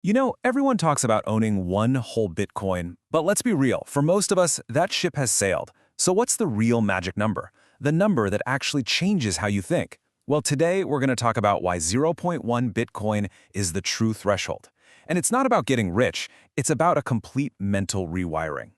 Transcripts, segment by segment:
You know, everyone talks about owning one whole Bitcoin, but let's be real, for most of us, that ship has sailed. So what's the real magic number? The number that actually changes how you think? Well, today we're going to talk about why zero point 0.1 Bitcoin is the true threshold. And it's not about getting rich, it's about a complete mental rewiring.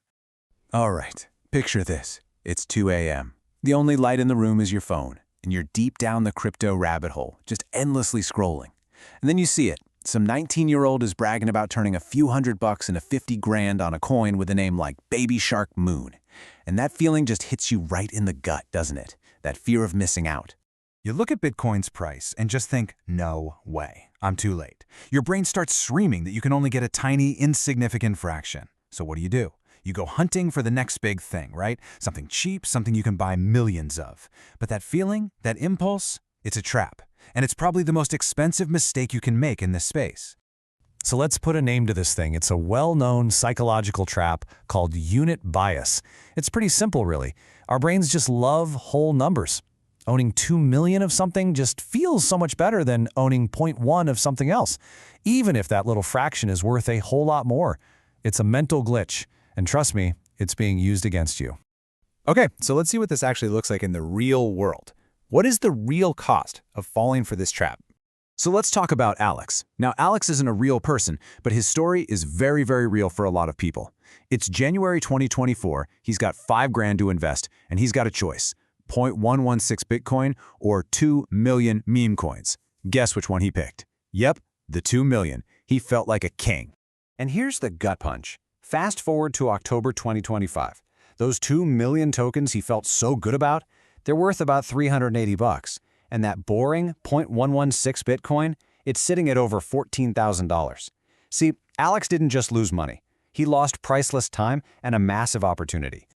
All right, picture this. It's 2 a.m. The only light in the room is your phone, and you're deep down the crypto rabbit hole, just endlessly scrolling. And then you see it. Some 19-year-old is bragging about turning a few $100 into 50 grand on a coin with a name like Baby Shark Moon. And that feeling just hits you right in the gut, doesn't it? That fear of missing out. You look at Bitcoin's price and just think, no way, I'm too late. Your brain starts screaming that you can only get a tiny, insignificant fraction. So what do? You go hunting for the next big thing, right? Something cheap, something you can buy millions of. But that feeling, that impulse, it's a trap. And it's probably the most expensive mistake you can make in this space. So let's put a name to this thing. It's a well-known psychological trap called unit bias. It's pretty simple, really. Our brains just love whole numbers. Owning 2 million of something just feels so much better than owning 0.1 of something else, even if that little fraction is worth a whole lot more. It's a mental glitch, and trust me, it's being used against you. Okay, so let's see what this actually looks like in the real world. What is the real cost of falling for this trap? So let's talk about Alex. Now, Alex isn't a real person, but his story is very, very real for a lot of people. It's January 2024, he's got 5 grand to invest, and he's got a choice, 0.116 Bitcoin or 2 million meme coins. Guess which one he picked? Yep, the 2 million. He felt like a king. And here's the gut punch. Fast forward to October 2025. Those 2 million tokens he felt so good about, they're worth about $380, and that boring 0.116 Bitcoin, it's sitting at over $14,000. See, Alex didn't just lose money. He lost priceless time and a massive opportunity.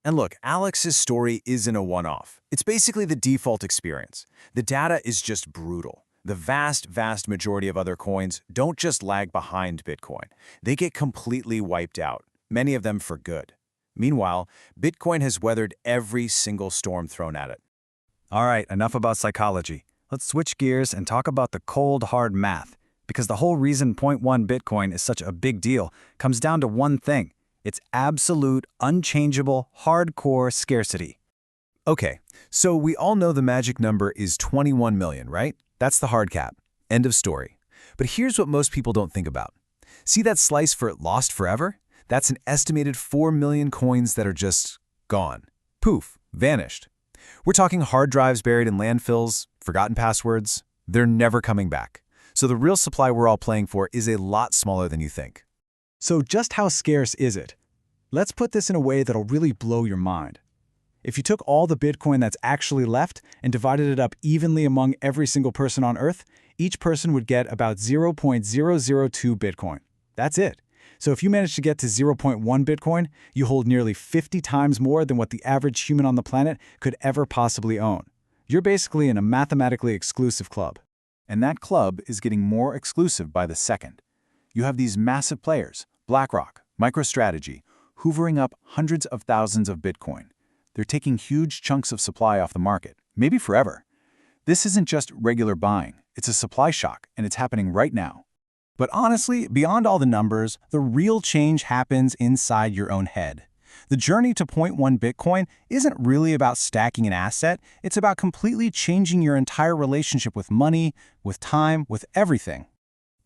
And look, Alex's story isn't a one-off. It's basically the default experience. The data is just brutal. The vast majority of other coins don't just lag behind Bitcoin. They get completely wiped out, many of them for good. Meanwhile, Bitcoin has weathered every single storm thrown at it. All right, enough about psychology. Let's switch gears and talk about the cold, hard math. Because the whole reason 0.1 Bitcoin is such a big deal comes down to one thing. It's absolute, unchangeable, hardcore scarcity. Okay, so we all know the magic number is 21 million, right? That's the hard cap. End of story. But here's what most people don't think about. See that slice for lost forever? That's an estimated 4 million coins that are just gone. Poof, vanished. We're talking hard drives buried in landfills, forgotten passwords. They're never coming back. So the real supply we're all playing for is a lot smaller than you think. So just how scarce is it? Let's put this in a way that'll really blow your mind. If you took all the Bitcoin that's actually left and divided it up evenly among every single person on Earth, each person would get about 0.002 Bitcoin. That's it. So if you manage to get to 0.1 Bitcoin, you hold nearly 50 times more than what the average human on the planet could ever possibly own. You're basically in a mathematically exclusive club. And that club is getting more exclusive by the second. You have these massive players, BlackRock, MicroStrategy, hoovering up hundreds of thousands of Bitcoin. They're taking huge chunks of supply off the market, maybe forever. This isn't just regular buying, it's a supply shock, and it's happening right now. But honestly, beyond all the numbers, the real change happens inside your own head. The journey to 0.1 Bitcoin isn't really about stacking an asset, it's about completely changing your entire relationship with money, with time, with everything.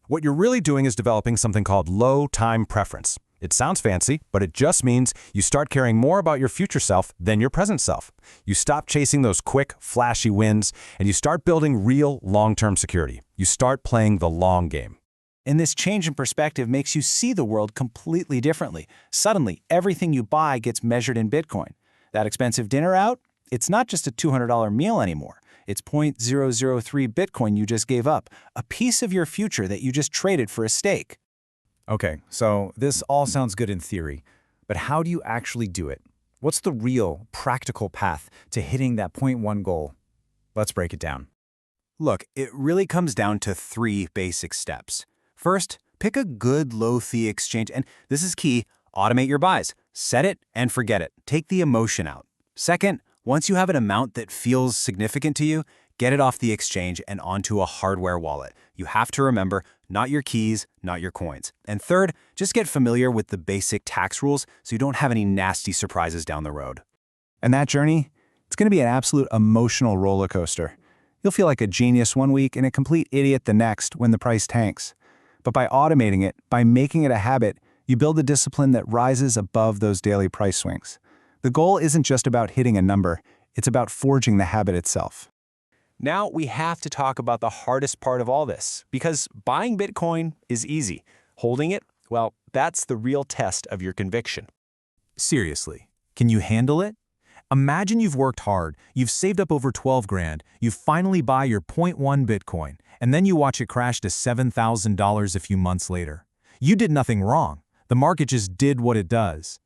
What you're really doing is developing something called low time preference. It sounds fancy, but it just means you start caring more about your future self than your present self. You stop chasing those quick, flashy wins, and you start building real, long-term security. You start playing the long game. And this change in perspective makes you see the world completely differently. Suddenly, everything you buy gets measured in Bitcoin. That expensive dinner out? It's not just a $200 meal anymore. It's 0.003 Bitcoin you just gave up, a piece of your future that you just traded for a steak. Okay, so this all sounds good in theory, but how do you actually do it? What's the real, practical path to hitting that 0.1 goal? Let's break it down. Look, it really comes down to 3 basic steps. First, pick a good low-fee exchange, and this is key, automate your buys. Set it and forget it. Take the emotion out. Second, once you have an amount that feels significant to you, get it off the exchange and onto a hardware wallet. You have to remember, not your keys, not your coins. And third, just get familiar with the basic tax rules so you don't have any nasty surprises down the road. And that journey, it's going to be an absolute emotional roller coaster. You'll feel like a genius one week and a complete idiot the next when the price tanks. But by automating it, by making it a habit, you build a discipline that rises above those daily price swings. The goal isn't just about hitting a number, it's about forging the habit itself. Now we have to talk about the hardest part of all this, because buying Bitcoin is easy. Holding it, well, that's the real test of your conviction. Seriously, can you handle it? Imagine you've worked hard, you've saved up over 12 grand, you finally buy your zero point 0.1 Bitcoin, and then you watch it crash to $7,000 a few months later. You did nothing wrong. The market just did what it does.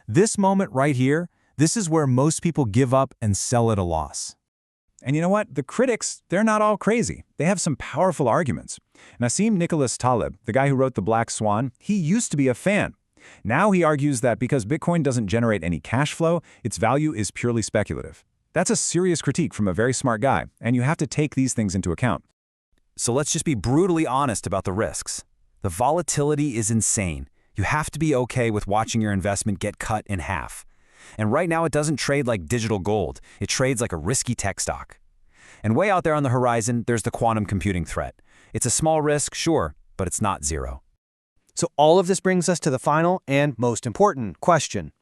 This moment right here, this is where most people give up and sell at a loss. And you know what? The critics, they're not all crazy. They have some powerful arguments. Nassim Nicholas Taleb, the guy who wrote The Black Swan, he used to be a fan. Now he argues that because Bitcoin doesn't generate any cash flow, its value is purely speculative. That's a serious critique from a very smart guy, and you have to take these things into account. So let's just be brutally honest about the risks. The volatility is insane. You have to be okay with watching your investment get cut in half. And right now it doesn't trade like digital gold. It trades like a risky tech stock. And way out there on the horizon, there's the quantum computing threat. It's a small risk, sure, but it's not zero. So all of this brings us to the final and most important question.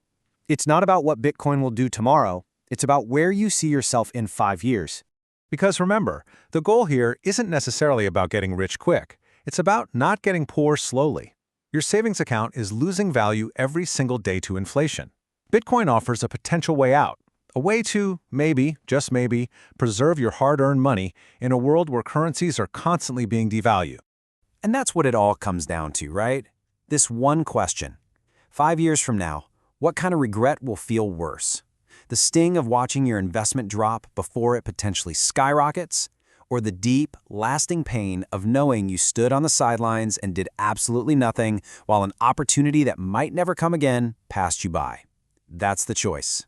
It's not about what Bitcoin will do tomorrow. It's about where you see yourself in 5 years. Because remember, the goal here isn't necessarily about getting rich quick. It's about not getting poor slowly. Your savings account is losing value every single day to inflation. Bitcoin offers a potential way out, a way to, maybe, just maybe, preserve your hard-earned money in a world where currencies are constantly being devalued. And that's what it all comes down to, right? This one question. 5 years from now, what kind of regret will feel worse? The sting of watching your investment drop before it potentially skyrockets? Or the deep, lasting pain of knowing you stood on the sidelines and did absolutely nothing while an opportunity that might never come again passed you by? That's the choice.